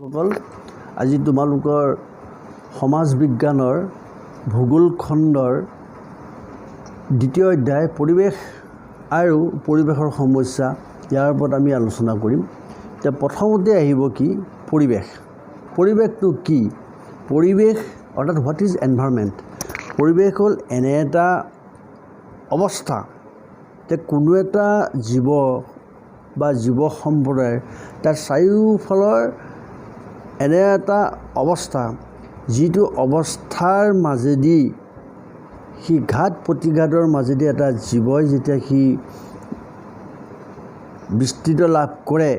সকল আজি তোমালোকৰ সমাজ বিজ্ঞানৰ ভূগোল খণ্ডৰ দ্বিতীয় অধ্যায় পৰিৱেশ আৰু পৰিৱেশৰ সমস্যা ইয়াৰ ওপৰত আমি আলোচনা কৰিম। এতিয়া প্ৰথমতে আহিব কি পৰিৱেশ। পৰিৱেশটো কি? পৰিৱেশ অৰ্থাৎ হোৱাট ইজ এনভাইৰনমেণ্ট। পৰিৱেশ হ'ল এনে এটা অৱস্থা যে কোনো এটা জীৱ বা জীৱ সম্প্ৰদায়ৰ তাৰ চাৰিওফালৰ এনে এটা অৱস্থা যিটো অৱস্থাৰ মাজেদি সি ঘাত প্ৰতিঘাতৰ মাজেদি এটা জীৱই যেতিয়া সি বিস্তৃত লাভ কৰে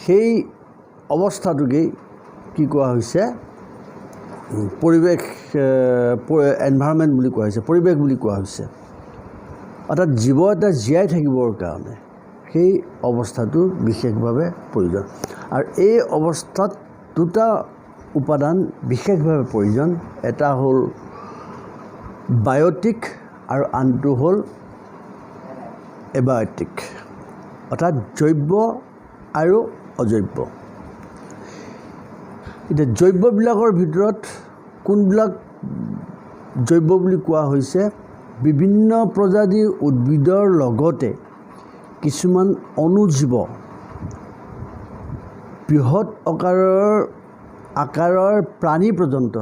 সেই অৱস্থাটোকেই কি কোৱা হৈছে পৰিৱেশ এনভাইৰনমেণ্ট বুলি কোৱা হৈছে, পৰিৱেশ বুলি কোৱা হৈছে। অৰ্থাৎ জীৱ এটা জীয়াই থাকিবৰ কাৰণে সেই অৱস্থাটো বিশেষভাৱে প্ৰয়োজন। আৰু এই অৱস্থাত দুটা উপাদান বিশেষভাৱে প্ৰয়োজন। এটা হ'ল বায়'টিক আৰু আনটো হ'ল এবায়'টিক, অৰ্থাৎ জৈৱ আৰু অজৈৱ। এতিয়া জৈৱবিলাকৰ ভিতৰত কোনবিলাক জৈৱ বুলি কোৱা হৈছে? বিভিন্ন প্ৰজাতিৰ উদ্ভিদৰ লগতে কিছুমান অণুজীৱ বৃহৎ আকাৰৰ প্ৰাণী পৰ্যন্ত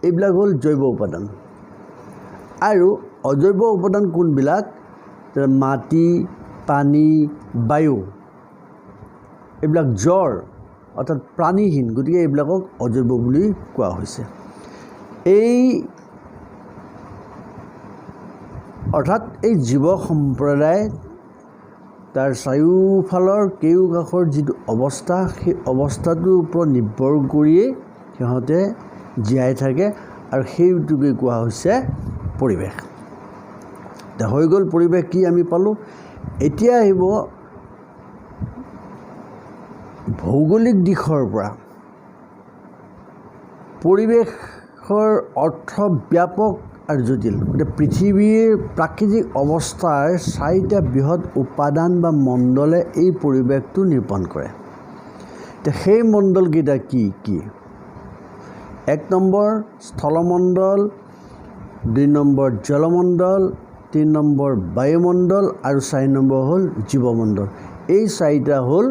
এইবিলাক হ'ল জৈৱ উপাদান। আৰু অজৈৱ উপাদান কোনবিলাক? মাটি, পানী, বায়ু, এইবিলাক জড় অৰ্থাৎ প্ৰাণীহীন, গতিকে এইবিলাকক অজৈৱ বুলি কোৱা হৈছে। এই অৰ্থাৎ এই জীৱ সম্প্ৰদায় তাৰ চাৰিওফালৰ কেওকাষৰ যিটো অৱস্থা সেই অৱস্থাটোৰ ওপৰত নিৰ্ভৰ কৰিয়েই সিহঁতে জীয়াই থাকে আৰু সেইটোকে কোৱা হৈছে পৰিৱেশ। এতিয়া হৈ গ'ল পৰিৱেশ কি আমি পালোঁ। এতিয়া আহিব ভৌগোলিক দিশৰ পৰা পৰিৱেশৰ অৰ্থ ব্যাপক আৰু জটিল। গতিকে পৃথিৱীৰ প্ৰাকৃতিক অৱস্থাৰ চাৰিটা বৃহৎ উপাদান বা মণ্ডলে এই পৰিৱেশটো নিৰূপণ কৰে। এতিয়া সেই মণ্ডলকেইটা কি কি? 1 নম্বৰ স্থলমণ্ডল, 2 নম্বৰ জলমণ্ডল, 3 নম্বৰ বায়ুমণ্ডল আৰু 4 নম্বৰ হ'ল জীৱমণ্ডল। এই চাৰিটা হ'ল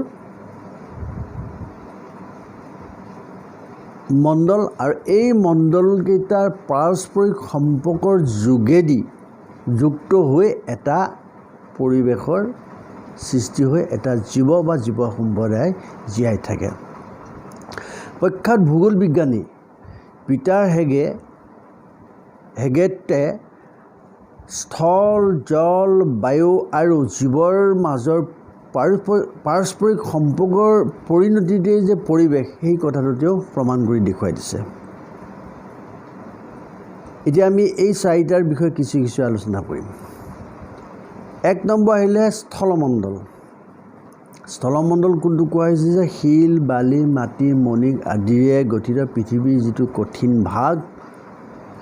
মণ্ডল আৰু এই মণ্ডলকেইটাৰ পাৰস্পৰিক সম্পৰ্কৰ যোগেদি যুক্ত হৈ এটা পৰিৱেশৰ সৃষ্টি হৈ এটা জীৱ বা জীৱ সম্প্ৰদায় জীয়াই থাকে। প্ৰখ্যাত ভূগোল বিজ্ঞানী পিটাৰ হেগেটে স্থল, জল, বায়ু আৰু জীৱৰ মাজৰ পাৰস্পৰিক সম্পৰ্কৰ পৰিণতিতেই যে পৰিৱেশ সেই কথাটো তেওঁ প্ৰমাণ কৰি দেখুৱাই দিছে। এতিয়া আমি এই চাৰিটাৰ বিষয়ে কিছু আলোচনা কৰিম। 1 নম্বৰ আহিলে স্থলমণ্ডল। স্থলমণ্ডল কোনটো কোৱা হৈছে? যে শিল, বালি, মাটি, মণিক আদিৰে গঠিত পৃথিৱীৰ যিটো কঠিন ভাগ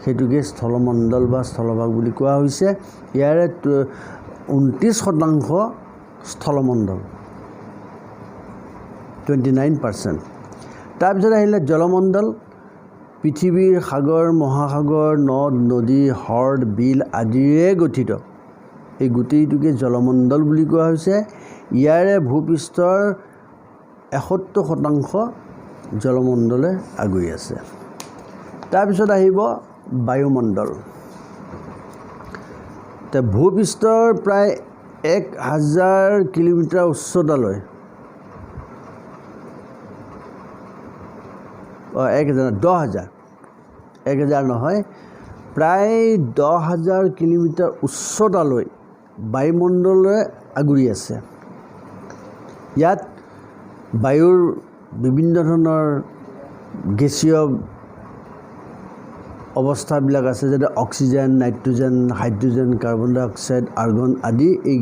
সেইটোকে স্থলমণ্ডল বা স্থলভাগ বুলি কোৱা হৈছে। ইয়াৰে 29% স্থলমণ্ডল, 29%। তাৰপিছত আহিলে জলমণ্ডল। পৃথিৱীৰ সাগৰ, মহাসাগৰ, নদ নদী, হ্ৰদ, বিল আদিৰে গঠিত এই গোটেইটোকে জলমণ্ডল বুলি কোৱা হৈছে। ইয়াৰে ভূপৃষ্ঠৰ 71% জলমণ্ডলে আগুৰি আছে। তাৰপিছত আহিব বায়ুমণ্ডল। ভূপৃষ্ঠৰ প্ৰায় 1000 কিলোমিটাৰ উচ্চতালৈ 10,000 নহয়, প্ৰায় 10,000 কিলোমিটাৰ উচ্চতালৈ বায়ুমণ্ডলে আগুৰি আছে। ইয়াত বায়ুৰ বিভিন্ন ধৰণৰ গেছীয় অৱস্থাবিলাক আছে, যেনে অক্সিজেন, নাইট্ৰজেন, হাইড্ৰজেন, কাৰ্বন ডাই অক্সাইড, আৰ্গন আদি এই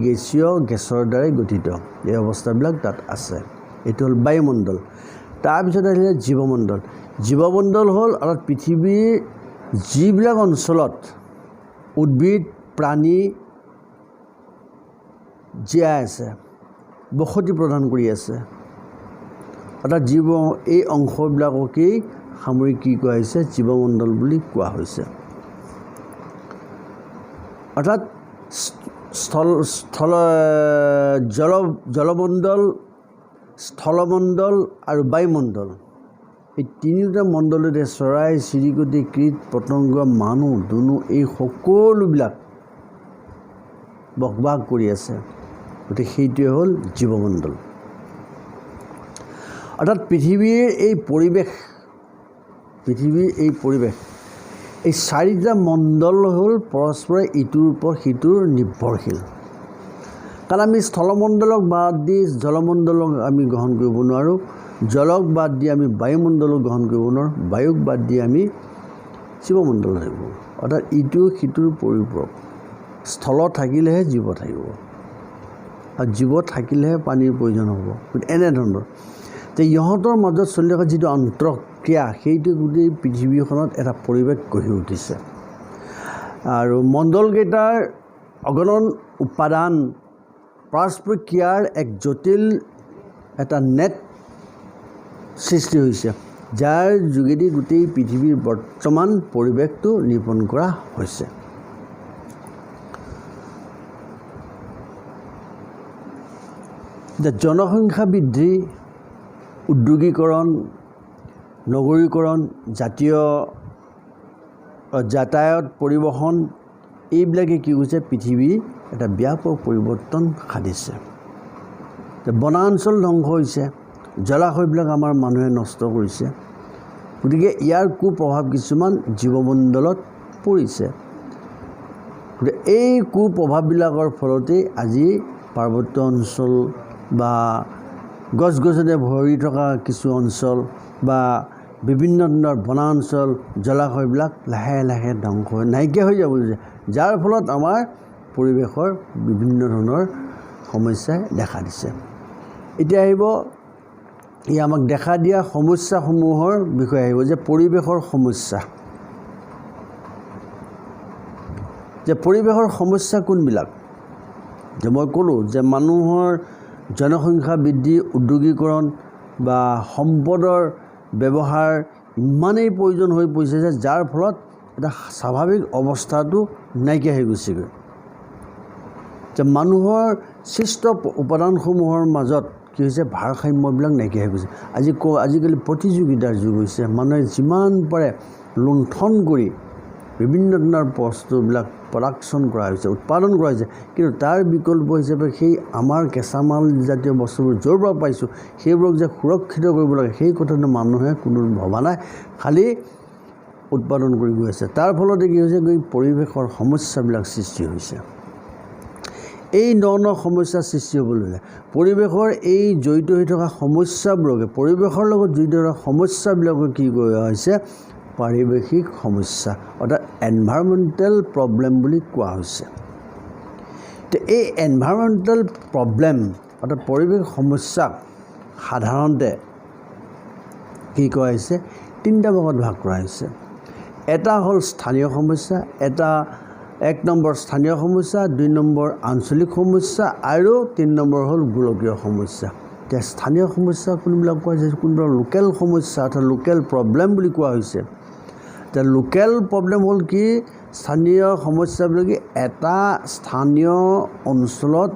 গেছৰ দ্বাৰাই গঠিত এই অৱস্থাবিলাক তাত আছে। এইটো হ'ল বায়ুমণ্ডল। তাৰপিছত আহিলে জীৱমণ্ডল। জীৱমণ্ডল হ'ল অৰ্থাৎ পৃথিৱীৰ যিবিলাক অঞ্চলত উদ্ভিদ প্ৰাণী জীয়াই আছে, বসতি প্ৰদান কৰি আছে, অৰ্থাৎ এই অংশবিলাককেই সামৰি কি কোৱা হৈছে জীৱমণ্ডল বুলি কোৱা হৈছে। অৰ্থাৎ জলমণ্ডল, স্থলমণ্ডল আৰু বায়ুমণ্ডল, এই তিনিওটা মণ্ডলতে চৰাই চিৰিকটি কীট পতংগ মানুহ দুনু এই সকলোবিলাক বসবাস কৰি আছে। গতিকে সেইটোৱে হ'ল জীৱমণ্ডল। অৰ্থাৎ পৃথিৱীৰ এই পৰিৱেশ এই চাৰিটা মণ্ডল হ'ল পৰস্পৰে ইটোৰ ওপৰত সিটোৰ নিৰ্ভৰশীল। কাৰণ আমি স্থলমণ্ডলক বাদ দি জলমণ্ডলক আমি গ্ৰহণ কৰিব নোৱাৰোঁ, জলক বাদ দি আমি বায়ুমণ্ডলক গ্ৰহণ কৰিব নোৱাৰোঁ, বায়ুক বাদ দি আমি জীৱমণ্ডল থাকিব। অৰ্থাৎ ইটো সিটোৰ পৰিপূৰক। স্থল থাকিলেহে জীৱ থাকিব আৰু জীৱ থাকিলেহে পানীৰ প্ৰয়োজন হ'ব। এনেধৰণৰ যে ইহঁতৰ মাজত চলি থকা যিটো অন্তঃক্ৰিয়া সেইটো গোটেই পৃথিৱীখনত এটা পৰিৱেশ গঢ়ি উঠিছে। আৰু মণ্ডলকেইটাৰ অগণন উপাদান পাৰস্পৰিক ক্ৰিয়াৰ এক জটিল এটা নেট সৃষ্টি হৈছে, যাৰ যোগেদি গোটেই পৃথিৱীৰ বৰ্তমান পৰিৱেশটো নিৰূপণ কৰা হৈছে। জনসংখ্যা বৃদ্ধি, উদ্যোগীকৰণ, নগৰীকৰণ, যাতায়াত পৰিবহণ এইবিলাকে কি হৈছে পৃথিৱীৰ এটা ব্যাপক পৰিৱৰ্তন সাধিছে। বনাঞ্চল ধ্বংস হৈছে, জলাশয়বিলাক আমাৰ মানুহে নষ্ট কৰিছে। গতিকে ইয়াৰ কুপ্ৰভাৱ কিছুমান জীৱমণ্ডলত পৰিছে। গতিকে এই কুপ্ৰভাৱবিলাকৰ ফলতেই আজি পাৰ্বত্য অঞ্চল বা গছ গছনিৰে ভৰি থকা কিছু অঞ্চল বা বিভিন্ন ধৰণৰ বনাঞ্চল জলাশয়বিলাক লাহে লাহে ধ্বংস হৈ নাইকিয়া হৈ যাব ধৰিছে, যাৰ ফলত আমাৰ পৰিৱেশৰ বিভিন্ন ধৰণৰ সমস্যাই দেখা দিছে। এতিয়া আহিব ই আমাক দেখা দিয়া সমস্যাসমূহৰ বিষয়ে আহিব যে পৰিৱেশৰ সমস্যা। যে পৰিৱেশৰ সমস্যা কোনবিলাক? যে মই ক'লোঁ যে মানুহৰ জনসংখ্যা বৃদ্ধি, উদ্যোগীকৰণ বা সম্পদৰ ব্যৱহাৰ ইমানেই প্ৰয়োজন হৈ পৰিছে যে যাৰ ফলত এটা স্বাভাৱিক অৱস্থাটো নাইকিয়া হৈ গৈছেগৈ। যে মানুহৰ সৃষ্ট উপাদানসমূহৰ মাজত কি হৈছে ভাৰসাম্যবিলাক নাইকিয়া হৈ গৈছে। আজিকালি প্ৰতিযোগিতাৰ যুগ হৈছে। মানুহে যিমান পাৰে লুণ্ঠন কৰি বিভিন্ন ধৰণৰ বস্তুবিলাক প্ৰডাকশ্যন কৰা হৈছে, উৎপাদন কৰা হৈছে, কিন্তু তাৰ বিকল্প হিচাপে সেই আমাৰ কেঁচামাল জাতীয় বস্তুবোৰ য'ৰ পৰা পাইছোঁ সেইবোৰক যে সুৰক্ষিত কৰিব লাগে সেই কথাটো মানুহে কোনো ভবা নাই, খালি উৎপাদন কৰি গৈ আছে। তাৰ ফলতে কি হৈছে পৰিৱেশৰ সমস্যাবিলাক সৃষ্টি হৈছে। এই ন সমস্যাৰ সৃষ্টি হ'বলৈ পৰিৱেশৰ এই জড়িত হৈ থকা সমস্যাবোৰকে পৰিৱেশৰ লগত জড়িত থকা সমস্যাবিলাকক কি কৰা হৈছে পাৰিৱেশিক সমস্যা অৰ্থাৎ এনভাইৰনমেণ্টেল প্ৰব্লেম বুলি কোৱা হৈছে। তো এই এনভাইৰনমেণ্টেল প্ৰব্লেম অৰ্থাৎ পৰিৱেশ সমস্যাক সাধাৰণতে কি কৰা হৈছে তিনিটা ভাগত ভাগ কৰা হৈছে। এটা হ'ল স্থানীয় সমস্যা, এক নম্বৰ স্থানীয় সমস্যা, 2 নম্বৰ আঞ্চলিক সমস্যা আৰু 3 নম্বৰ হ'ল গোলকীয় সমস্যা। এতিয়া স্থানীয় সমস্যা কোনবিলাক কোৱা হৈছে, কোনবিলাক লোকেল সমস্যা অৰ্থাৎ লোকেল প্ৰব্লেম বুলি কোৱা হৈছে। এতিয়া লোকেল প্ৰব্লেম হ'ল কি স্থানীয় সমস্যাবিলাক এটা স্থানীয় অঞ্চলত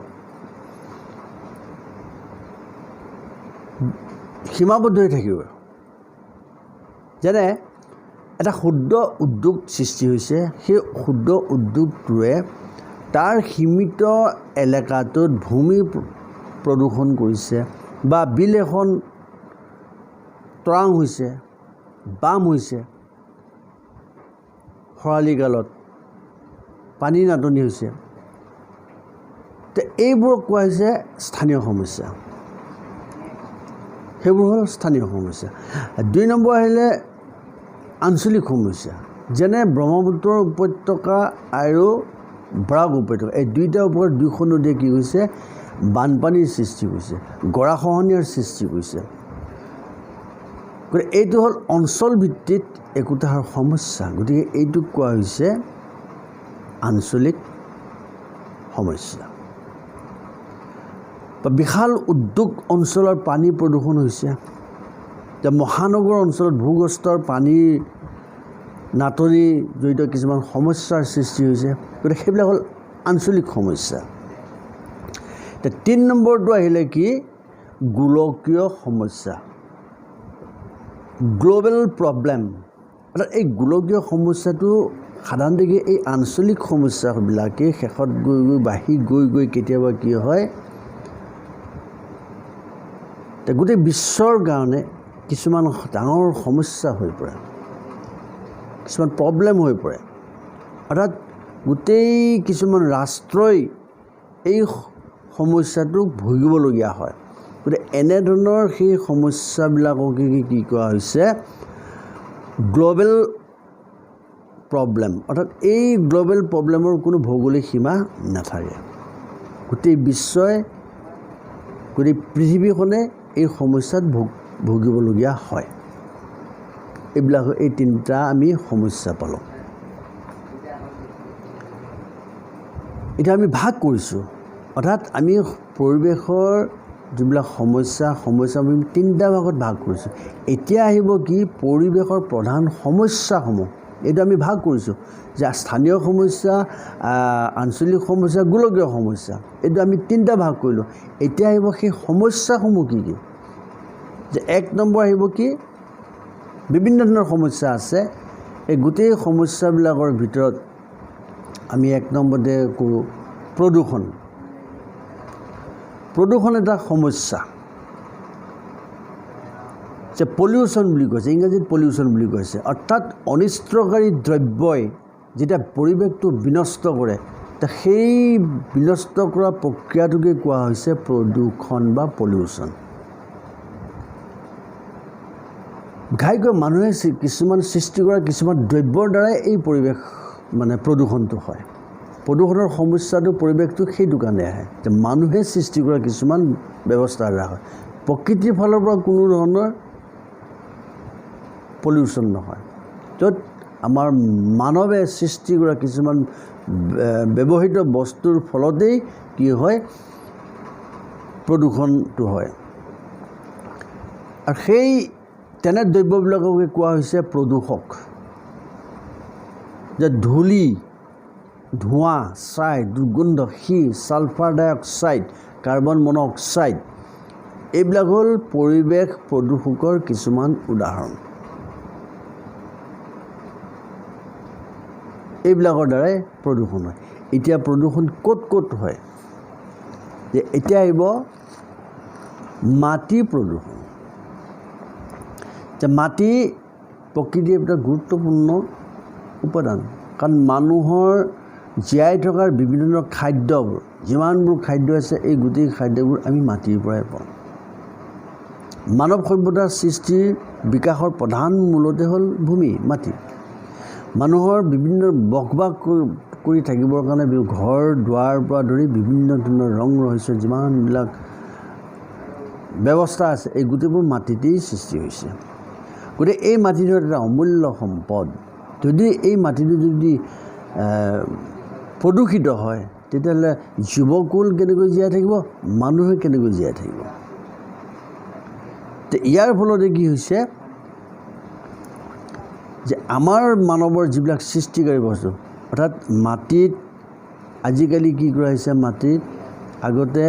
সীমাবদ্ধ হৈ থাকিব। যেনে এটা ক্ষুদ্ৰ উদ্যোগ সৃষ্টি হৈছে, সেই ক্ষুদ্ৰ উদ্যোগটোৱে তাৰ সীমিত এলেকাটোত ভূমি প্ৰদূষণ কৰিছে বা বিল এখন তৰাং হৈছে, বাম হৈছে, খৰালি কালত পানী নাটনি হৈছে। তো এইবোৰক কোৱা হৈছে স্থানীয় সমস্যা। সেইবোৰ হ'ল স্থানীয় সমস্যা। 2 নম্বৰ আহিলে আঞ্চলিক সমস্যা, যেনে ব্ৰহ্মপুত্ৰ উপত্যকা আৰু বৰাক উপত্যকা এই দুইটা ওপৰত 2খন নদীয়ে কি হৈছে বানপানীৰ সৃষ্টি কৰিছে, গৰাখহনীয়াৰ সৃষ্টি কৰিছে। গতিকে এইটো হ'ল অঞ্চল ভিত্তিত একোটা সমস্যা। গতিকে এইটোক কোৱা হৈছে আঞ্চলিক সমস্যা। বা বিশাল উদ্যোগ অঞ্চলৰ পানী প্ৰদূষণ হৈছে, যে মহানগৰ অঞ্চলত ভূগৰ্ভস্থৰ পানীৰ নাটনি জড়িত কিছুমান সমস্যাৰ সৃষ্টি হৈছে গতিকে সেইবিলাক হ'ল আঞ্চলিক সমস্যা 3 নম্বৰটো আহিলে কি গোলকীয় সমস্যা গ্লোবেল প্ৰব্লেম অৰ্থাৎ এই গোলকীয় সমস্যাটো সাধাৰণতে এই আঞ্চলিক সমস্যাবিলাকে শেষত গৈ গৈ বাঢ়ি গৈ গৈ কেতিয়াবা কি হয় গোটেই বিশ্বৰ কাৰণে কিছুমান ডাঙৰ সমস্যা হৈ পৰে কিছুমান প্ৰব্লেম হৈ পৰে অৰ্থাৎ গোটেই কিছুমান ৰাষ্ট্ৰই এই সমস্যাটোক ভুগিবলগীয়া হয় গতিকে এনেধৰণৰ সেই সমস্যাবিলাককে কি কোৱা হৈছে গ্লোবেল প্ৰব্লেম অৰ্থাৎ এই গ্লোবেল প্ৰব্লেমৰ কোনো ভৌগোলিক সীমা নাথাকে গোটেই বিশ্বই গোটেই পৃথিৱীখনে এই সমস্যাত ভুগিবলগীয়া হয় এইবিলাক এই তিনিটা আমি সমস্যা পালোঁ এতিয়া আমি ভাগ কৰিছোঁ অৰ্থাৎ আমি পৰিৱেশৰ যিবিলাক সমস্যা আমি তিনিটা ভাগত ভাগ কৰিছোঁ এতিয়া আহিব কি পৰিৱেশৰ প্ৰধান সমস্যাসমূহ এইটো আমি ভাগ কৰিছোঁ যে স্থানীয় সমস্যা আঞ্চলিক সমস্যা গোলকীয় সমস্যা এইটো আমি তিনিটা ভাগ কৰিলোঁ এতিয়া আহিব সেই সমস্যাসমূহ কি কি যে 1 নম্বৰ আহিব কি বিভিন্ন ধৰণৰ সমস্যা আছে এই গোটেই সমস্যাবিলাকৰ ভিতৰত আমি 1 নম্বৰতে কৰোঁ প্ৰদূষণ এটা সমস্যা যে পলিউশ্যন বুলি কৈছে ইংৰাজীত পলিউশ্যন বুলি কৈছে অৰ্থাৎ অনিষ্টকাৰী দ্ৰব্যই যেতিয়া পৰিৱেশটো বিনষ্ট কৰে সেই বিনষ্ট কৰা প্ৰক্ৰিয়াটোকে কোৱা হৈছে প্ৰদূষণ বা পলিউশ্যন ঘাইকৈ মানুহে কিছুমান সৃষ্টি কৰা কিছুমান দ্ৰব্যৰ দ্বাৰাই এই পৰিৱেশ মানে প্ৰদূষণটো হয় প্ৰদূষণৰ সমস্যাটো পৰিৱেশটো সেইটো কাৰণে আহে যে মানুহে সৃষ্টি কৰা কিছুমান ব্যৱস্থাৰ দ্বাৰা হয় প্ৰকৃতিৰ ফালৰ পৰা কোনো ধৰণৰ পলিউশ্যন নহয় য'ত আমাৰ মানৱে সৃষ্টি কৰা কিছুমান ব্যৱহৃত বস্তুৰ ফলতেই কি হয় প্ৰদূষণটো হয় আৰু সেই তেনে দ্ৰব্যবিলাককে কোৱা হৈছে প্ৰদূষক যে ধূলি ধোঁৱা ছাই দুৰ্গন্ধ ছালফাৰ ডাই অক্সাইড কাৰ্বন মন'ক্সাইড এইবিলাক হ'ল পৰিৱেশ প্ৰদূষকৰ কিছুমান উদাহৰণ এইবিলাকৰ দ্বাৰাই প্ৰদূষণ হয় এতিয়া প্ৰদূষণ ক'ত হয় যে এতিয়া আহিব মাটি প্ৰদূষণ যে মাটি প্ৰকৃতিৰ এটা গুৰুত্বপূৰ্ণ উপাদান কাৰণ মানুহৰ জীয়াই থকাৰ বিভিন্ন ধৰণৰ খাদ্যবোৰ যিমানবোৰ খাদ্য আছে এই গোটেই খাদ্যবোৰ আমি মাটিৰ পৰাই পাওঁ মানৱ সভ্যতাৰ সৃষ্টিৰ বিকাশৰ প্ৰধান মূলতে হ'ল ভূমি মাটি মানুহৰ বিভিন্ন বসবাস কৰি থাকিবৰ কাৰণে ঘৰ দুৱাৰ পৰা ধৰি বিভিন্ন ধৰণৰ ৰং ৰহস্য যিমানবিলাক ব্যৱস্থা আছে এই গোটেইবোৰ মাটিতেই সৃষ্টি হৈছে গতিকে এই মাটিটো এটা অমূল্য সম্পদ যদি এই মাটিটো যদি প্ৰদূষিত হয় তেতিয়াহ'লে জীৱকুল কেনেকৈ জীয়াই থাকিব মানুহে কেনেকৈ জীয়াই থাকিব তো ইয়াৰ ফলতে কি হৈছে যে আমাৰ মানৱৰ যিবিলাক সৃষ্টিকাৰী বস্তু অৰ্থাৎ মাটিত আজিকালি কি কৰা হৈছে মাটিত আগতে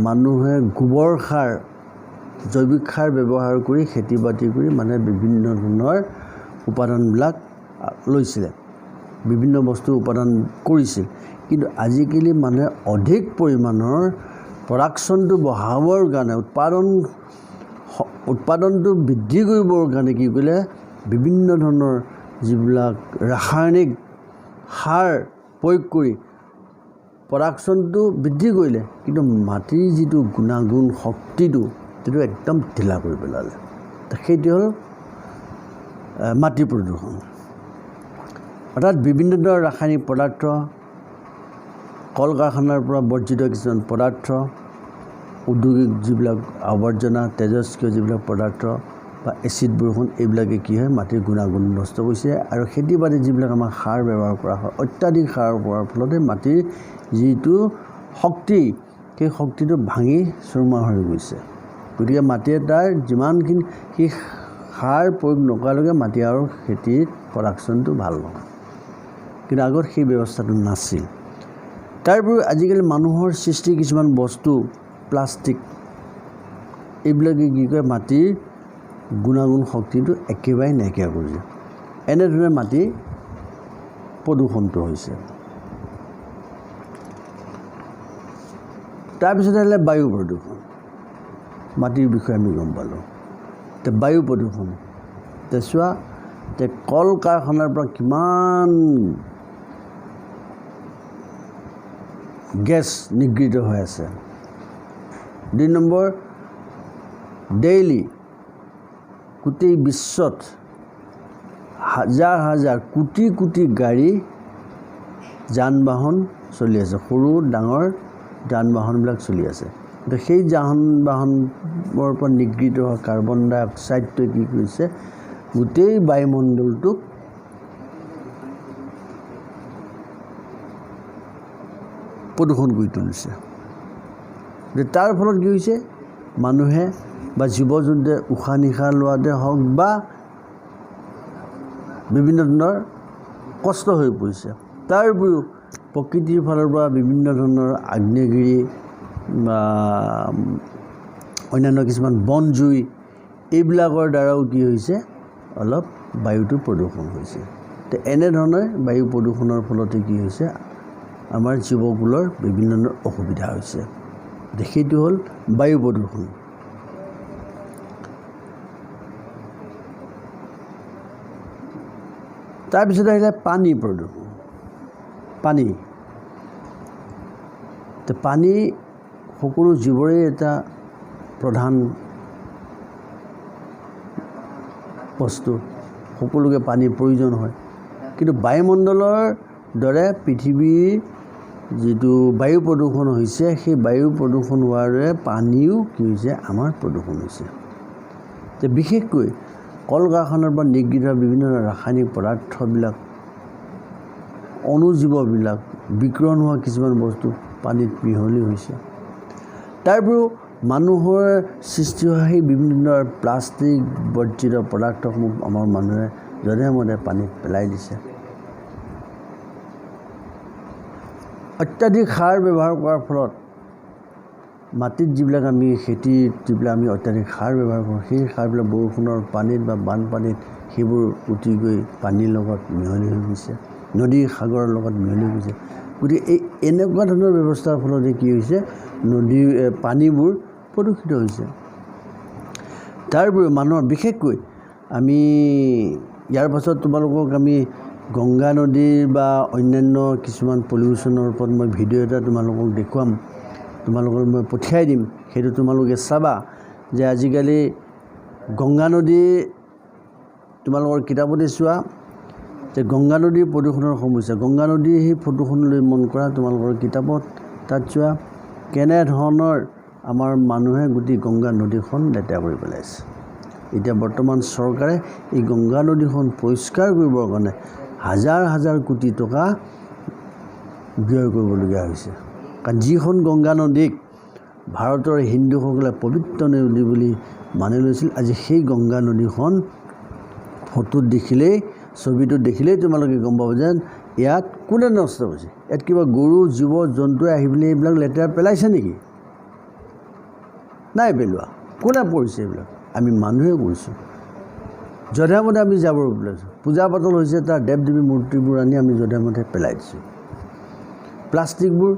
মানুহে গোবৰ সাৰ জৈৱিক সাৰ ব্যৱহাৰ কৰি খেতি বাতি কৰি মানে বিভিন্ন ধৰণৰ উপাদানবিলাক লৈছিলে বিভিন্ন বস্তু উপাদান কৰিছিল কিন্তু আজিকালি মানুহে অধিক পৰিমাণৰ প্ৰডাকশ্যনটো বঢ়াবৰ কাৰণে উৎপাদনটো বৃদ্ধি কৰিবৰ কাৰণে কি কৰিলে বিভিন্ন ধৰণৰ যিবিলাক ৰাসায়নিক সাৰ প্ৰয়োগ কৰি প্ৰডাকশ্যনটো বৃদ্ধি কৰিলে কিন্তু মাটিৰ যিটো গুণাগুণ শক্তিটো সেইটো একদম ঢিলা কৰি পেলালে সেইটো হ'ল মাটি প্ৰদূষণ অৰ্থাৎ বিভিন্ন ধৰণৰ ৰাসায়নিক পদাৰ্থ কল কাৰখানাৰ পৰা বৰ্জিত কিছুমান পদাৰ্থ ঔদ্যোগিক যিবিলাক আৱৰ্জনা তেজস্ক্ৰিয় যিবিলাক পদাৰ্থ বা এচিড বৰষুণ এইবিলাকে কি হয় মাটিৰ গুণাগুণ নষ্ট কৰিছে আৰু খেতি বাতিত যিবিলাক আমাৰ সাৰ ব্যৱহাৰ কৰা হয় অত্যাধিক সাৰ কৰাৰ ফলতে মাটিৰ যিটো শক্তি সেই শক্তিটো ভাঙি চুৰমাৰ হৈ গৈছে গতিকে মাটিয়ে তাৰ যিমানখিনি সেই সাৰ প্ৰয়োগ নকৰালৈকে মাটি আৰু খেতিত প্ৰডাকশ্যনটো ভাল নহয় কিন্তু আগত সেই ব্যৱস্থাটো নাছিল তাৰ উপৰিও আজিকালি মানুহৰ সৃষ্টি কিছুমান বস্তু প্লাষ্টিক এইবিলাকে কি কৰে মাটিৰ গুণাগুণ শক্তিটো একেবাৰে নাইকিয়া কৰিছে এনেধৰণে মাটি প্ৰদূষণটো হৈছে তাৰপিছত আহিলে বায়ু প্ৰদূষণ মাটিৰ বিষয়ে আমি গম পালোঁ তে বায়ু প্ৰদূষণ তে চোৱা তে কল কাৰখানাৰ পৰা কিমান গেছ নিৰ্গৃত হৈ আছে 2 নম্বৰ ডেইলি গোটেই বিশ্বত হাজাৰ হাজাৰ কোটি কোটি গাড়ী যান বাহন চলি আছে সৰু ডাঙৰ যান বাহনবিলাক চলি আছে তো সেই যান বাহনৰ পৰা নিৰ্গৃত হোৱা কাৰ্বন ডাই অক্সাইডটোৱে কি কৰিছে গোটেই বায়ুমণ্ডলটোক প্ৰদূষণ কৰি তুলিছে তাৰ ফলত কি হৈছে মানুহে বা জীৱ জন্তুৱে উশাহ নিশাহ লোৱাতে হওক বা বিভিন্ন ধৰণৰ কষ্ট হৈ পৰিছে তাৰ উপৰিও প্ৰকৃতিৰ ফালৰ পৰা বিভিন্ন ধৰণৰ আগ্নেয়গিৰি বা অন্যান্য কিছুমান বন জুই এইবিলাকৰ দ্বাৰাও কি হৈছে অলপ বায়ুটো প্ৰদূষণ হৈছে তো এনেধৰণে বায়ু প্ৰদূষণৰ ফলতে কি হৈছে আমাৰ জীৱকুলৰ বিভিন্ন ধৰণৰ অসুবিধা হৈছে সেইটো হ'ল বায়ু প্ৰদূষণ তাৰপিছত আহিলে পানী প্ৰদূষণ পানী তো পানী সকলো জীৱৰে এটা প্ৰধান বস্তু সকলোকে পানীৰ প্ৰয়োজন হয় কিন্তু বায়ুমণ্ডলৰ দৰে পৃথিৱীৰ যিটো বায়ু প্ৰদূষণ হৈছে সেই বায়ু প্ৰদূষণ হোৱাৰ দৰে পানীও কি হৈছে আমাৰ প্ৰদূষণ হৈছে তো বিশেষকৈ কল কাৰখানাৰ পৰা নিৰ্গৃত বিভিন্ন ৰাসায়নিক পদাৰ্থবিলাক অনুজীৱবিলাক বিকিৰণ হোৱা কিছুমান বস্তু পানীত মিহলি হৈছে তাৰ উপৰিও মানুহৰ সৃষ্টি হোৱা সেই বিভিন্ন ধৰণৰ প্লাষ্টিক বৰ্জিত পদাৰ্থসমূহ আমাৰ মানুহে যধে মধে পানীত পেলাই দিছে অত্যাধিক সাৰ ব্যৱহাৰ কৰাৰ ফলত মাটিত যিবিলাক আমি খেতিত যিবিলাক আমি অত্যাধিক সাৰ ব্যৱহাৰ কৰোঁ সেই সাৰবিলাক বৰষুণৰ পানীত বা বানপানীত সেইবোৰ উটি গৈ পানীৰ লগত মিহলি হৈ গৈছে নদী সাগৰৰ লগত মিহলি গৈছে গতিকে এই এনেকুৱা ধৰণৰ ব্যৱস্থাৰ ফলতে কি হৈছে নদীৰ পানীবোৰ প্ৰদূষিত হৈছে তাৰ উপৰিও মানুহৰ বিশেষকৈ আমি ইয়াৰ পাছত তোমালোকক আমি গংগা নদীৰ বা অন্যান্য কিছুমান পলিউশ্যনৰ ওপৰত মই ভিডিঅ' এটা তোমালোকক দেখুৱাম তোমালোকক মই পঠিয়াই দিম সেইটো তোমালোকে চাবা যে আজিকালি গংগা নদী তোমালোকৰ কিতাপতে চোৱা যে গংগা নদীৰ প্ৰদূষণৰ সমস্যা গংগা নদীৰ সেই প্ৰদূষণলৈ মন কৰা তোমালোকৰ কিতাপত তাত চোৱা কেনেধৰণৰ আমাৰ মানুহে গোটেই গংগা নদীখন লেতেৰা কৰি পেলাইছে এতিয়া বৰ্তমান চৰকাৰে এই গংগা নদীখন পৰিষ্কাৰ কৰিবৰ কাৰণে হাজাৰ হাজাৰ কোটি টকা ব্যয় কৰিবলগীয়া হৈছে কাৰণ যিখন গংগা নদীক ভাৰতৰ হিন্দুসকলে পবিত্ৰ নদী বুলি মানি লৈছিল আজি সেই গংগা নদীখন ফটোত দেখিলেই ছবিটোত দেখিলেই তোমালোকে গম পাব যে ইয়াত কোনে নষ্ট কৰিছে ইয়াত কিবা গৰু জীৱ জন্তুৱে আহি পেলাই এইবিলাক লেতেৰা পেলাইছে নেকি নাই পেলোৱা কোনে পৰিছে এইবিলাক আমি মানুহে কৰিছোঁ যধে মধে আমি জাবৰ পেলাইছোঁ পূজা পাতল হৈছে তাৰ দেৱ দেৱী মূৰ্তিবোৰ আনি আমি যধে মধে পেলাই দিছোঁ প্লাষ্টিকবোৰ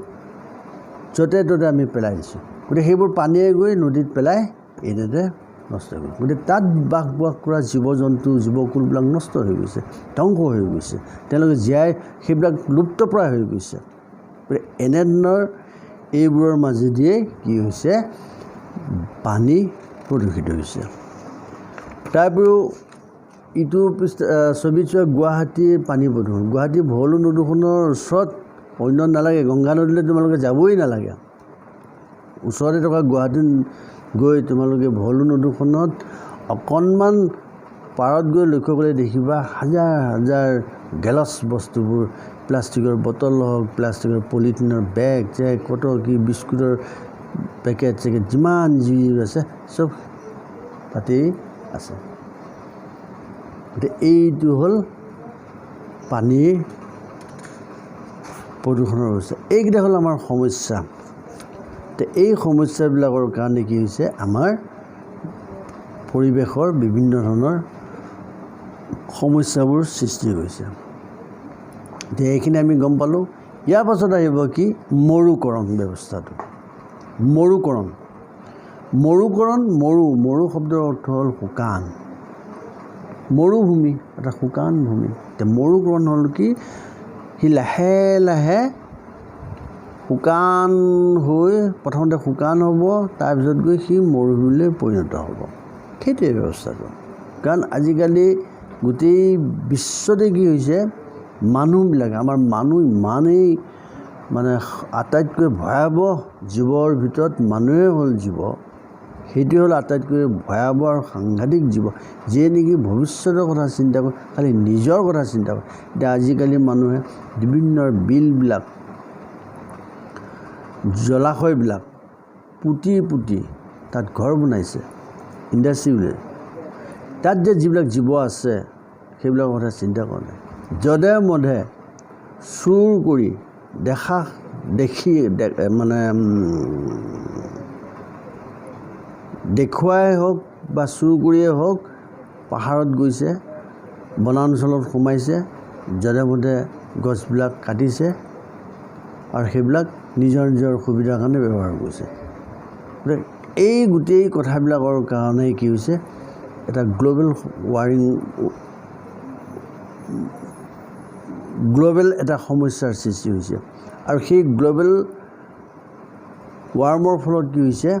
য'তে ত'তে আমি পেলাই দিছোঁ গতিকে সেইবোৰ পানীয়ে গৈ নদীত পেলাই এনেতে নষ্ট হৈ গতিকে তাত বাস কৰা জীৱ জন্তু জীৱকুলবিলাক নষ্ট হৈ গৈছে ধ্বংস হৈ গৈছে তেওঁলোকে জীয়াই সেইবিলাক লুপ্তপ্ৰায় হৈ গৈছে গতিকে এনেধৰণৰ এইবোৰৰ মাজেদিয়ে কি হৈছে পানী প্ৰদূষিত হৈছে তাৰ উপৰিও ইটো ছবিত চোৱা গুৱাহাটীৰ পানী প্ৰদূষণ গুৱাহাটীৰ ভৰলু নদীখনৰ ওচৰত অন্য নালাগে গংগা নদীলৈ তোমালোকে যাবই নালাগে ওচৰতে থকা গুৱাহাটীত গৈ তোমালোকে ভৰলু নদীখনত অকণমান পাৰত গৈ লক্ষ্য কৰি দেখিবা হাজাৰ হাজাৰ গেলাছ বস্তুবোৰ প্লাষ্টিকৰ বটল হওক প্লাষ্টিকৰ পলিথিনৰ বেগ চেগ কত কি বিস্কুটৰ পেকেট চেকেট যিমান যি আছে চব তাতেই আছে গতিকে এইটো হ'ল পানীৰ প্ৰদূষণৰ অৱস্থা। এইকেইটা হ'ল আমাৰ সমস্যা। তো এই সমস্যাবিলাকৰ কাৰণে কি হৈছে, আমাৰ পৰিৱেশৰ বিভিন্ন ধৰণৰ সমস্যাবোৰ সৃষ্টি হৈছে। এতিয়া এইখিনি আমি গম পালোঁ। ইয়াৰ পাছত আহিব কি, মৰুকৰণ ব্যৱস্থাটো। মৰুকৰণ, মৰু শব্দৰ অৰ্থ হ'ল শুকান। মৰুভূমি এটা শুকান ভূমি। এতিয়া মৰুকৰণ হ'ল কি, সি লাহে লাহে শুকান হৈ প্ৰথমতে শুকান হ'ব, তাৰপিছত গৈ সি মৰুভূমিলৈ পৰিণত হ'ব। সেইটোৱে ব্যৱস্থাটো। কাৰণ আজিকালি গোটেই বিশ্বতে কি হৈছে, মানুহবিলাক, আমাৰ মানুহ ইমানেই মানে আটাইতকৈ ভয়াৱহ জীৱৰ ভিতৰত মানুহে হ'ল জীৱ। সেইটোৱে হ'ল আটাইতকৈ ভয়াৱহ আৰু সাংঘাতিক জীৱ, যিয়ে নেকি ভৱিষ্যতৰ কথা চিন্তা কৰে, খালি নিজৰ কথা চিন্তা কৰে। এতিয়া আজিকালি মানুহে বিভিন্ন বিলবিলাক, জলাশয়বিলাক পুতি তাত ঘৰ বনাইছে, ইণ্ডাষ্ট্ৰী বুলি। তাত যে যিবিলাক জীৱ আছে সেইবিলাকৰ কথা চিন্তা কৰা নাই। যধে মধে চুৰ কৰি দেখুৱাই হওক বা চুৰ কৰিয়ে হওক পাহাৰত গৈছে, বনাঞ্চলত সোমাইছে, যধে মধে গছবিলাক কাটিছে আৰু সেইবিলাক নিজৰ সুবিধাৰ কাৰণে ব্যৱহাৰ কৰিছে। এই গোটেই কথাবিলাকৰ কাৰণে কি হৈছে, এটা গ্ল'বেল এটা সমস্যাৰ সৃষ্টি হৈছে। আৰু সেই গ্ল'বেল ৱাৰ্মৰ ফলত কি হৈছে,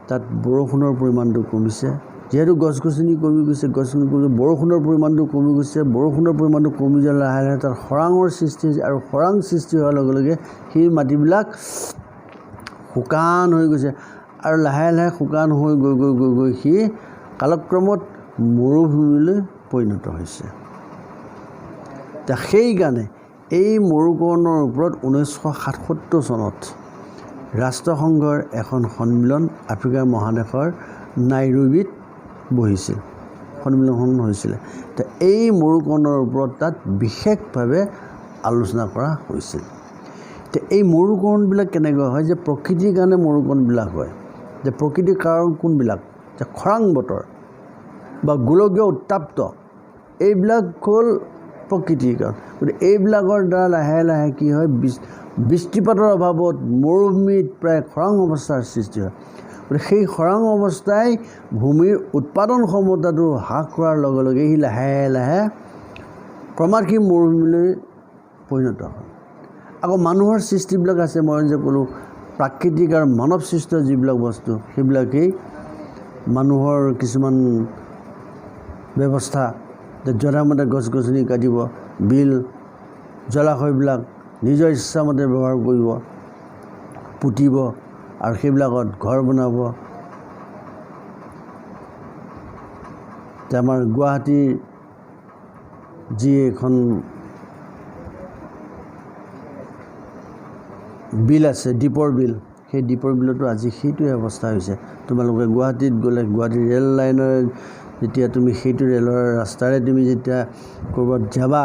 তাত বৰষুণৰ পৰিমাণটো কমিছে। যিহেতু গছ গছনি কমি গৈছে, বৰষুণৰ পৰিমাণটো কমি গৈছে। বৰষুণৰ পৰিমাণটো কমি যোৱাৰ লাহে লাহে তাত খৰাঙৰ সৃষ্টি হৈছে। আৰু খৰাং সৃষ্টি হোৱাৰ লগে লগে সেই মাটিবিলাক শুকান হৈ গৈছে। আৰু লাহে লাহে শুকান হৈ গৈ সি কালক্ৰমত মৰুভূমিলৈ পৰিণত হৈছে। এতিয়া সেইকাৰণে এই মৰুকৰণৰ ওপৰত 1977 চনত ৰাষ্ট্ৰসংঘৰ এখন সন্মিলন আফ্ৰিকা মহাদেশৰ নাইৰোবিত বহিছিল, সন্মিলনখন হৈছিলে। তো এই মৰুকৰণৰ ওপৰত তাত বিশেষভাৱে আলোচনা কৰা হৈছিল। তো এই মৰুকৰণবিলাক কেনেকৈ হয়, যে প্ৰকৃতিৰ কাৰণে মৰুকৰণবিলাক হয়। যে প্ৰকৃতিৰ কাৰণ কোনবিলাক, যে খৰাং বতৰ বা গোলকীয় উত্তাপ্ত, এইবিলাক হ'ল প্ৰকৃতিৰ কাৰণ। গতিকে এইবিলাকৰ দ্বাৰা লাহে লাহে কি হয়, বৃষ্টিপাতৰ অভাৱত মৰুভূমিত প্ৰায় খৰাং অৱস্থাৰ সৃষ্টি হয়। গতিকে সেই খৰাং অৱস্থাই ভূমিৰ উৎপাদন ক্ষমতাটো হ্ৰাস কৰাৰ লগে লগে সি লাহে লাহে ক্ৰমাৎ সি মৰুভূমিলৈ পৰিণত হয়। আকৌ মানুহৰ সৃষ্টিবিলাক আছে, মই যে ক'লোঁ প্ৰাকৃতিক আৰু মানৱ সৃষ্ট যিবিলাক বস্তু, সেইবিলাকেই মানুহৰ কিছুমান ব্যৱস্থা, যধে মধে গছ গছনি কাটিব, বিল জলাশয়বিলাক নিজৰ ইচ্ছামতে ব্যৱহাৰ কৰিব, পুতিব আৰু সেইবিলাকত ঘৰ বনাব। আমাৰ গুৱাহাটীৰ যি এখন বিল আছে, দীপৰ বিল, সেই দীপৰ বিলতো আজি সেইটোৱে অৱস্থা হৈছে। তোমালোকে গুৱাহাটীত গ'লে, গুৱাহাটীৰ ৰেল লাইনৰ যেতিয়া তুমি সেইটো ৰেলৰ ৰাস্তাৰে তুমি যেতিয়া ক'ৰবাত যাবা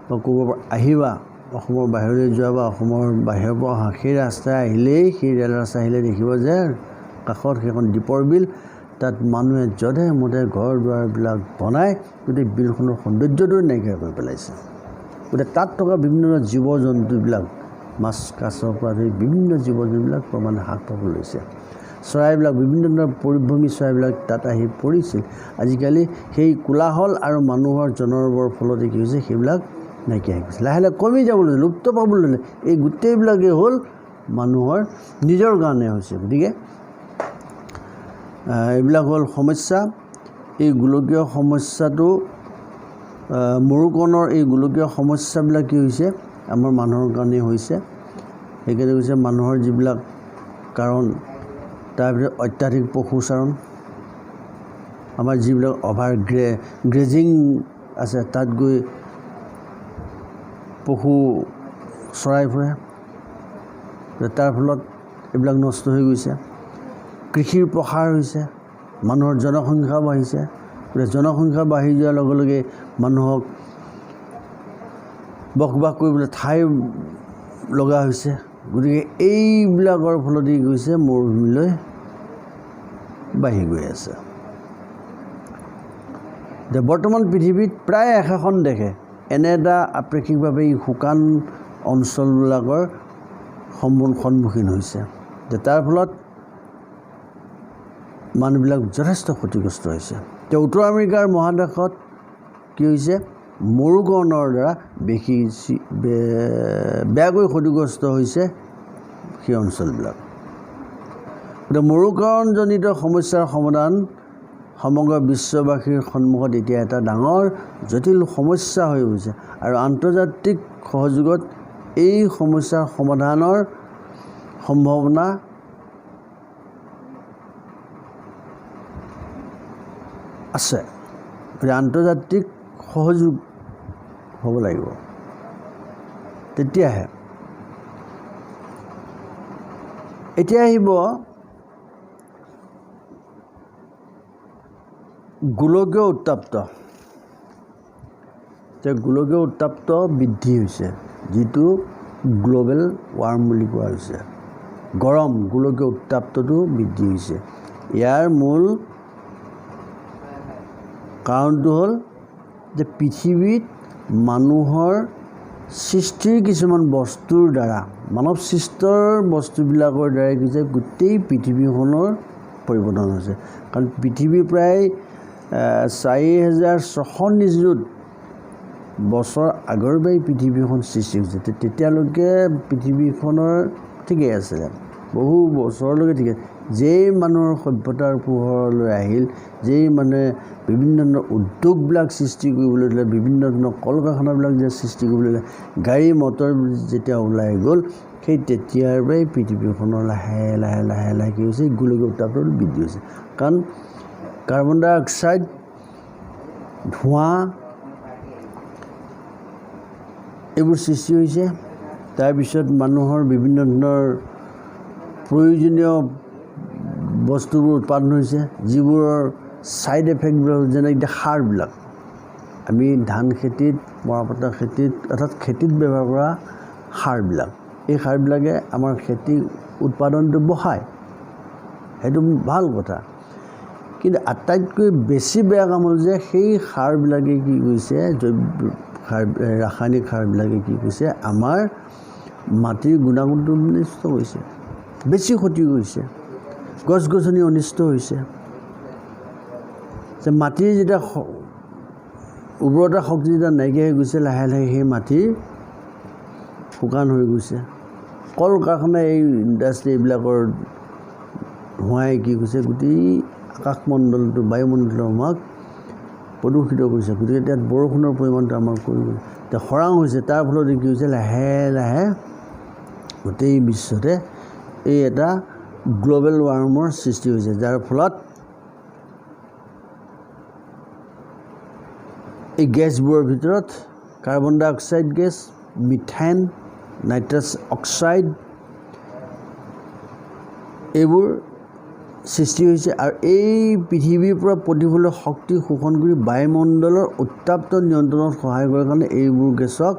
বা ক'ৰবাৰ পৰা আহিবা, অসমৰ বাহিৰলৈ যোৱা বা অসমৰ বাহিৰৰ পৰা অহা, সেই ৰাস্তাই আহিলেই, সেই ৰেল ৰাস্তা আহিলে দেখিব যে কাষত সেইখন দীপৰ বিল, তাত মানুহে যধে মধে ঘৰ দুৱাৰবিলাক বনাই গোটেই বিলখনৰ সৌন্দৰ্যটো নাইকিয়া কৰি পেলাইছে। গতিকে তাত থকা বিভিন্ন জীৱ জন্তুবিলাক, মাছ কাছৰ পৰা ধৰি বিভিন্ন জীৱ জন্তুবিলাক ক্ৰমান্বয়ে হ্ৰাস পাবলৈ লৈছে। চৰাইবিলাক, বিভিন্ন ধৰণৰ পৰিভ্ৰমী চৰাইবিলাক তাত আহি পৰিছিল। আজিকালি সেই কোলাহল আৰু মানুহৰ জনৰবৰ ফলতে কি হৈছে, সেইবিলাক নাইকিয়া হৈ গৈছে, লাহে লাহে কমি যাবলৈ ধৰিলে, লুপ্ত পাবলৈ ধৰিলে। এই গোটেইবিলাকেই হ'ল মানুহৰ নিজৰ কাৰণে হৈছে। গতিকে এইবিলাক হ'ল সমস্যা। এই গোলকীয় সমস্যাটো, মৰুকৰণৰ এই গোলকীয় সমস্যাবিলাক কি হৈছে, আমাৰ মানুহৰ কাৰণেই হৈছে। সেইকাৰণে হৈছে মানুহৰ যিবিলাক কাৰণ, তাৰ ভিতৰত অত্যাধিক পশুচাৰণ, আমাৰ যিবিলাক অভাৰ গ্ৰেজিং আছে, তাত গৈ পশু চৰাই ফুৰে, তাৰ ফলত এইবিলাক নষ্ট হৈ গৈছে। কৃষিৰ প্ৰসাৰ হৈছে, মানুহৰ জনসংখ্যাও বাঢ়িছে, জনসংখ্যা বাঢ়ি যোৱাৰ লগে লগে মানুহক বসবাস কৰিবলৈ ঠাই লগা হৈছে। গতিকে এইবিলাকৰ ফলতেই গৈছে মৰুভূমিলৈ বাঢ়ি গৈ আছে। বৰ্তমান পৃথিৱীত প্ৰায় একেখন দেশে এনে এটা আপেক্ষিকভাৱে এই শুকান অঞ্চলবিলাকৰ সন্মুখীন হৈছে। তাৰ ফলত মানুহবিলাক যথেষ্ট ক্ষতিগ্ৰস্ত হৈছে। উত্তৰ আমেৰিকাৰ মহাদেশত কি হৈছে, মৰুকৰণৰ দ্বাৰা বেয়াকৈ ক্ষতিগ্ৰস্ত হৈছে সেই অঞ্চলবিলাক। গতিকে মৰুকৰণজনিত সমস্যাৰ সমাধান সমগ্ৰ বিশ্ববাসীৰ সন্মুখত এতিয়া এটা ডাঙৰ জটিল সমস্যা হৈ গৈছে আৰু আন্তৰ্জাতিক সহযোগত এই সমস্যাৰ সমাধানৰ সম্ভাৱনা আছে। আন্তৰ্জাতিক সহযোগ হ'ব লাগিব, তেতিয়াহে। এতিয়া আহিব গোলকীয় উত্তাপ। গোলকীয় উত্তাপ বৃদ্ধি হৈছে, যিটো গ্ল'বেল ৱাৰ্ম বুলি কোৱা হৈছে। গৰম গোলকীয় উত্তাপটো বৃদ্ধি হৈছে। ইয়াৰ মূল কাৰণটো হ'ল যে পৃথিৱীত মানুহৰ সৃষ্টিৰ কিছুমান বস্তুৰ দ্বাৰা, মানৱ সৃষ্টৰ বস্তুবিলাকৰ দ্বাৰাই কি হৈছে, গোটেই পৃথিৱীখনৰ পৰিৱৰ্তন হৈছে। কাৰণ পৃথিৱী প্ৰায় 4600 নিযুত বছৰ আগৰ পৰাই পৃথিৱীখন সৃষ্টি হৈছে। তেতিয়ালৈকে পৃথিৱীখনৰ ঠিকেই আছিলে, বহু বছৰলৈকে ঠিকে। যেই মানুহৰ সভ্যতাৰ পোহৰলৈ আহিল, যেই মানুহে বিভিন্ন ধৰণৰ উদ্যোগবিলাক সৃষ্টি কৰিবলৈ দিলে, বিভিন্ন ধৰণৰ কল কাৰখানাবিলাক যে সৃষ্টি কৰিবলৈ দিলে, গাড়ী মটৰ যেতিয়া ওলাই গ'ল, সেই তেতিয়াৰ পৰাই পৃথিৱীখনৰ লাহে লাহে লাহে লাহে কি হৈছে, গোলকীয় উত্তাপটো বৃদ্ধি হৈছে। কাৰণ কাৰ্বন ডাই অক্সাইড, ধোঁৱা এইবোৰ সৃষ্টি হৈছে। তাৰপিছত মানুহৰ বিভিন্ন ধৰণৰ প্ৰয়োজনীয় বস্তুবোৰ উৎপাদন হৈছে, যিবোৰৰ ছাইড এফেক্টবিলাক যেনে এতিয়া সাৰবিলাক, আমি ধান খেতিত, মৰাপাটৰ খেতিত, অৰ্থাৎ খেতিত ব্যৱহাৰ কৰা সাৰবিলাক, এই সাৰবিলাকে আমাৰ খেতিৰ উৎপাদনটো বঢ়ায়, সেইটো ভাল কথা। কিন্তু আটাইতকৈ বেছি বেয়া কাম হ'ল যে সেই সাৰবিলাকে কি কৰিছে, ৰাসায়নিক সাৰবিলাকে কি কৰিছে, আমাৰ মাটিৰ গুণাগুণটো অনিষ্ট কৰিছে, বেছি ক্ষতি কৰিছে, গছ গছনি অনিষ্ট হৈছে। যে মাটিৰ যেতিয়া উৰ্বৰতা শক্তি যেতিয়া নাইকিয়া হৈ গৈছে, লাহে লাহে সেই মাটিৰ শুকান হৈ গৈছে। কল কাৰখানা, এই ইণ্ডাষ্ট্ৰী এইবিলাকৰ ধোঁৱাই কি কৰিছে, গোটেই আকাশমণ্ডলটো, বায়ুমণ্ডলটো আমাক প্ৰদূষিত কৰিছে। গতিকে তাত বৰষুণৰ পৰিমাণটো আমাৰ কৰিব, এতিয়া খৰাং হৈছে। তাৰ ফলত কি হৈছে, লাহে লাহে গোটেই বিশ্বতে এই এটা গ্ল'বেল ৱাৰ্মৰ সৃষ্টি হৈছে, যাৰ ফলত এই গেছবোৰৰ ভিতৰত carbon dioxide gas, methane, nitrous oxide এইবোৰ সৃষ্টি হৈছে। আৰু এই পৃথিৱীৰ পৰা প্ৰতিফলিত শক্তি শোষণ কৰি বায়ুমণ্ডলৰ উত্তাপটো নিয়ন্ত্ৰণত সহায় কৰাৰ কাৰণে এইবোৰ গেছক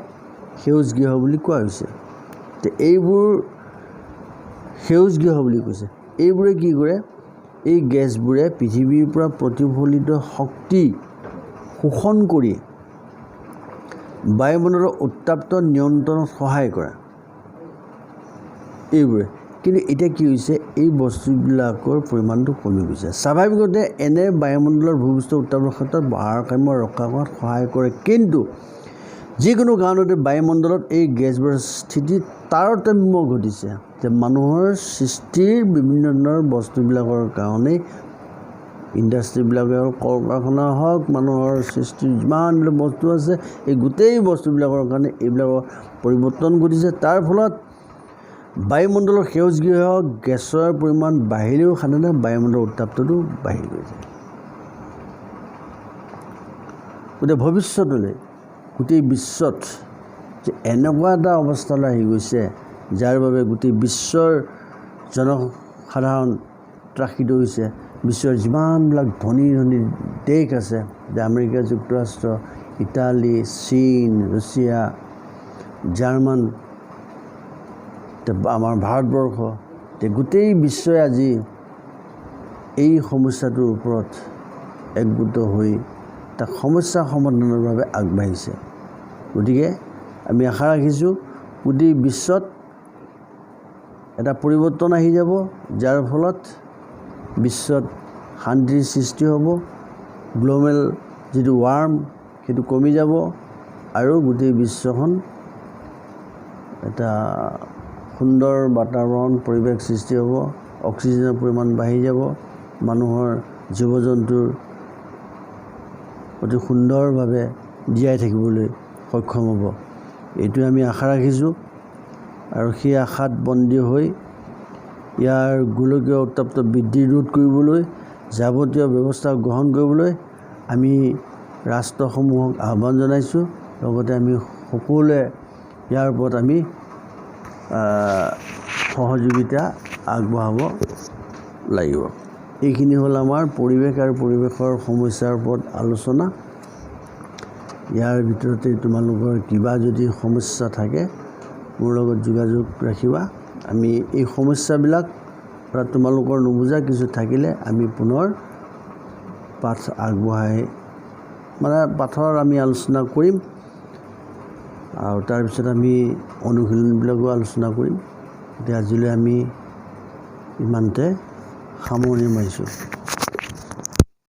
সেউজ গৃহ বুলি কোৱা হৈছে। এইবোৰ সেউজ গৃহ বুলি কৈছে। এইবোৰে কি কৰে, এই গেছবোৰে পৃথিৱীৰ পৰা প্ৰতিফলিত শক্তি শোষণ কৰি বায়ুমণ্ডলৰ উত্তাপটো নিয়ন্ত্ৰণত সহায় কৰে এইবোৰে। কিন্তু এতিয়া কি হৈছে, এই বস্তুবিলাকৰ পৰিমাণটো কমি গৈছে। স্বাভাৱিকতে এনে বায়ুমণ্ডলৰ ভূপৃষ্ঠৰ উত্তাপৰ ক্ষেত্ৰত ভাৰসাম্য ৰক্ষা কৰাত সহায় কৰে, কিন্তু যিকোনো কাৰণতে বায়ুমণ্ডলত এই গেছবোৰৰ স্থিতিত তাৰতম্য ঘটিছে। যে মানুহৰ সৃষ্টিৰ বিভিন্ন ধৰণৰ বস্তুবিলাকৰ কাৰণেই, ইণ্ডাষ্ট্ৰীবিলাকে হওক, কল কাৰখানা হওক, মানুহৰ সৃষ্টিৰ যিমানবিলাক বস্তু আছে, এই গোটেই বস্তুবিলাকৰ কাৰণে এইবিলাকৰ পৰিৱৰ্তন ঘটিছে। তাৰ ফলত বায়ুমণ্ডলৰ সেউজ গৃহ গেছৰ পৰিমাণ বাঢ়িলেও সাধাৰণতে বায়ুমণ্ডলৰ উত্তাপটো বাঢ়ি গৈছে। গতিকে ভৱিষ্যতলৈ গোটেই বিশ্বত যে এনেকুৱা এটা অৱস্থালৈ আহি গৈছে, যাৰ বাবে গোটেই বিশ্বৰ জনসাধাৰণ ত্ৰাসিত হৈছে, বিশ্বৰ যিমানবিলাক ধনী ধনী দেশ আছে, যে আমেৰিকা যুক্তৰাষ্ট্ৰ, ইটালী, চীন, ৰাছিয়া, জাৰ্মান, আমাৰ ভাৰতবৰ্ষ, গোটেই বিশ্বই আজি এই সমস্যাটোৰ ওপৰত একগোট হৈ তাক সমস্যা সমাধানৰ বাবে আগবাঢ়িছে। গতিকে আমি আশা ৰাখিছোঁ গোটেই বিশ্বত এটা পৰিৱৰ্তন আহি যাব, যাৰ ফলত বিশ্বত শান্তিৰ সৃষ্টি হ'ব, গ্ল'বেল যিটো ৱাৰ্ম সেইটো কমি যাব আৰু গোটেই বিশ্বখন এটা সুন্দৰ বাতাবৰণ পৰিৱেশ সৃষ্টি হ'ব, অক্সিজেনৰ পৰিমাণ বাঢ়ি যাব, মানুহৰ জীৱ জন্তুৰ অতি সুন্দৰভাৱে জীয়াই থাকিবলৈ সক্ষম হ'ব। এইটোৱে আমি আশা ৰাখিছোঁ আৰু সেই আশাত বন্দী হৈ ইয়াৰ গোলকীয় উত্তাপ বৃদ্ধি ৰোধ কৰিবলৈ যাৱতীয় ব্যৱস্থা গ্ৰহণ কৰিবলৈ আমি ৰাষ্ট্ৰসমূহক আহ্বান জনাইছোঁ। লগতে আমি সকলোৱে ইয়াৰ ওপৰত আমি সহযোগিতা আগবঢ়াব লাগিব। এইখিনি হ'ল আমাৰ পৰিৱেশ আৰু পৰিৱেশৰ সমস্যাৰ ওপৰত আলোচনা। ইয়াৰ ভিতৰতে তোমালোকৰ কিবা যদি সমস্যা থাকে মোৰ লগত যোগাযোগ ৰাখিবা। আমি এই সমস্যাবিলাক বা তোমালোকৰ নুবুজা কিছু থাকিলে আমি পুনৰ পাঠ আগবঢ়াই পাঠৰ আমি আলোচনা কৰিম আৰু তাৰপিছত আমি অনুশীলনবিলাকো আলোচনা কৰিম। এতিয়া আজিলৈ আমি ইমানতে সামৰণি মাৰিছোঁ।